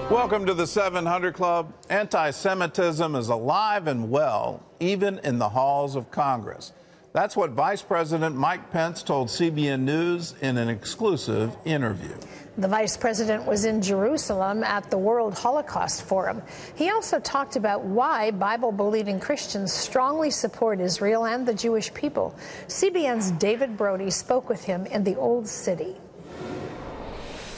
Welcome to the 700 Club. Anti-Semitism is alive and well, even in the halls of Congress. That's what Vice President Mike Pence told CBN News in an exclusive interview. The vice president was in Jerusalem at the World Holocaust Forum. He also talked about why Bible-believing Christians strongly support Israel and the Jewish people. CBN's David Brody spoke with him in the Old City.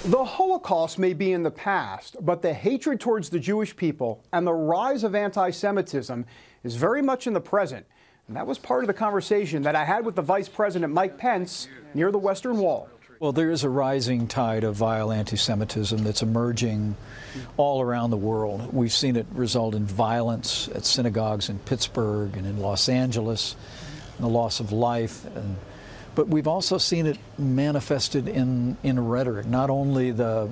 The Holocaust may be in the past, but the hatred towards the Jewish people and the rise of anti-Semitism is very much in the present. And that was part of the conversation that I had with the Vice President Mike Pence near the Western Wall. Well, there is a rising tide of vile anti-Semitism that's emerging all around the world. We've seen it result in violence at synagogues in Pittsburgh and in Los Angeles, and the loss of life. But we've also seen it manifested in rhetoric, not only the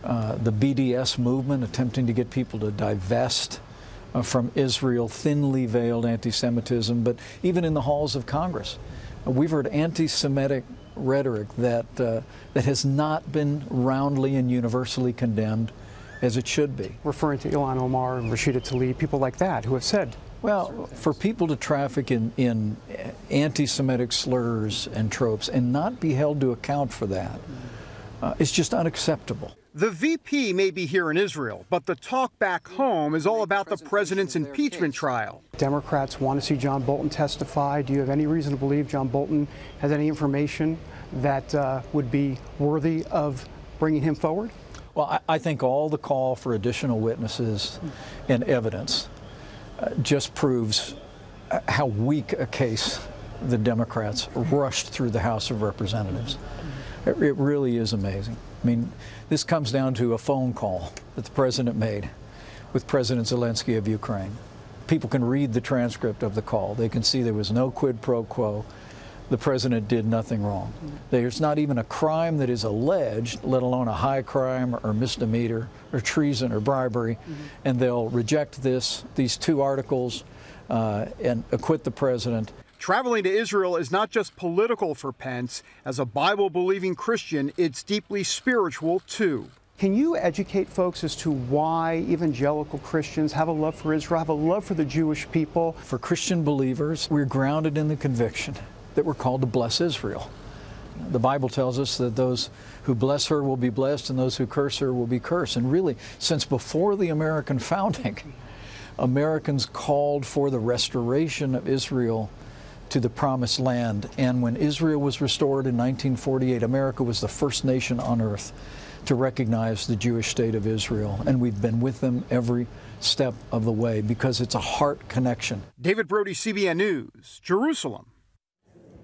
BDS movement attempting to get people to divest from Israel, thinly veiled anti-Semitism, but even in the halls of Congress. We've heard anti-Semitic rhetoric that has not been roundly and universally condemned as it should be. Referring to Ilhan Omar and Rashida Tlaib, people like that who have said. Well, for people to traffic in anti-Semitic slurs and tropes and not be held to account for that, it's just unacceptable. The VP may be here in Israel, but the talk back home is all about the president's impeachment trial. Democrats want to see John Bolton testify. Do you have any reason to believe John Bolton has any information that would be worthy of bringing him forward? Well, I think all the call for additional witnesses and evidence just proves how weak a case the Democrats rushed through the House of Representatives. It really is amazing. I mean, this comes down to a phone call that the president made with President Zelensky of Ukraine. People can read the transcript of the call. They can see there was no quid pro quo. The president did nothing wrong. There's not even a crime that is alleged, let alone a high crime or misdemeanor or treason or bribery, and they'll reject these two articles and acquit the president. Traveling to Israel is not just political for Pence. As a Bible-believing Christian, it's deeply spiritual, too. Can you educate folks as to why evangelical Christians have a love for Israel, have a love for the Jewish people? For Christian believers, we're grounded in the conviction that we're called to bless Israel. The Bible tells us that those who bless her will be blessed and those who curse her will be cursed. And really, since before the American founding, Americans called for the restoration of Israel to the Promised Land. And when Israel was restored in 1948, America was the first nation on earth to recognize the Jewish state of Israel. And we've been with them every step of the way because it's a heart connection. David Brody, CBN News, Jerusalem.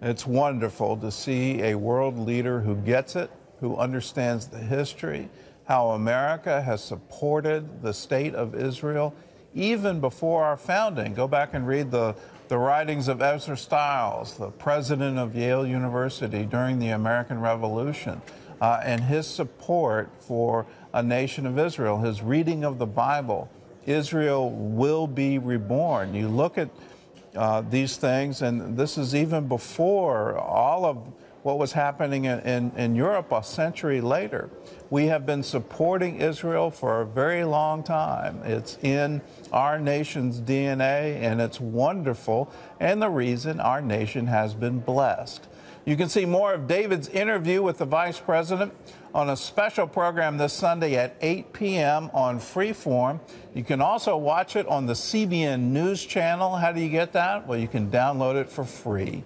It's wonderful to see a world leader who gets it, who understands the history, how America has supported the state of Israel even before our founding. Go back and read the writings of Ezra Stiles, the president of Yale University during the American Revolution, and his support for a nation of Israel, his reading of the Bible. Israel will be reborn. You look at these things, and this is even before all of what was happening in Europe a century later. We have been supporting Israel for a very long time. It's in our nation's DNA, and it's wonderful, and the reason our nation has been blessed. You can see more of David's interview with the Vice President on a special program this Sunday at 8 p.m. on Freeform. You can also watch it on the CBN News Channel. How do you get that? Well, you can download it for free.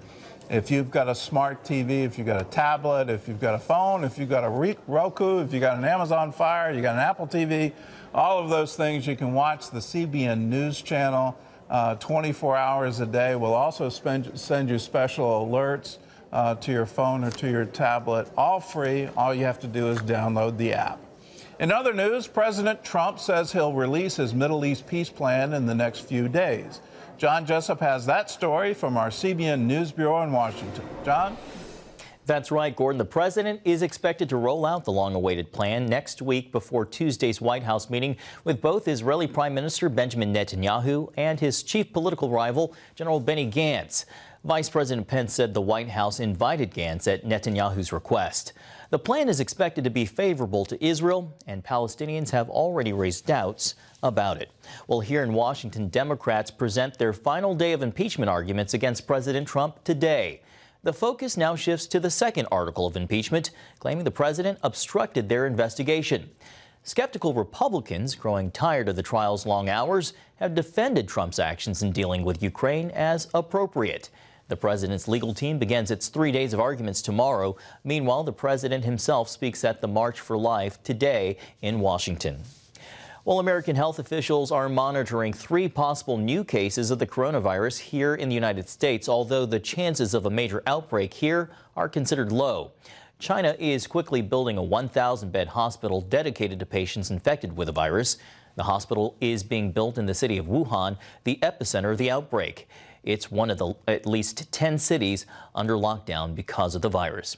If you've got a smart TV, if you've got a tablet, if you've got a phone, if you've got a Roku, if you've got an Amazon Fire, you've got an Apple TV, all of those things, you can watch the CBN News Channel 24 hours a day. We'll also send you special alerts to your phone or to your tablet, all free. All you have to do is download the app. In other news, President Trump says he'll release his Middle East peace plan in the next few days. John Jessup has that story from our CBN News Bureau in Washington. John? That's right, Gordon. The president is expected to roll out the long-awaited plan next week before Tuesday's White House meeting with both Israeli Prime Minister Benjamin Netanyahu and his chief political rival, General Benny Gantz. Vice President Pence said the White House invited Gantz at Netanyahu's request. The plan is expected to be favorable to Israel, and Palestinians have already raised doubts about it. Well, here in Washington, Democrats present their final day of impeachment arguments against President Trump today. The focus now shifts to the second article of impeachment, claiming the president obstructed their investigation. Skeptical Republicans, growing tired of the trial's long hours, have defended Trump's actions in dealing with Ukraine as appropriate. The president's legal team begins its 3 days of arguments tomorrow. Meanwhile, the president himself speaks at the March for Life today in Washington. Well, American health officials are monitoring 3 possible new cases of the coronavirus here in the United States, although the chances of a major outbreak here are considered low. China is quickly building a 1,000-bed hospital dedicated to patients infected with the virus. The hospital is being built in the city of Wuhan, the epicenter of the outbreak. It's one of the at least 10 cities under lockdown because of the virus.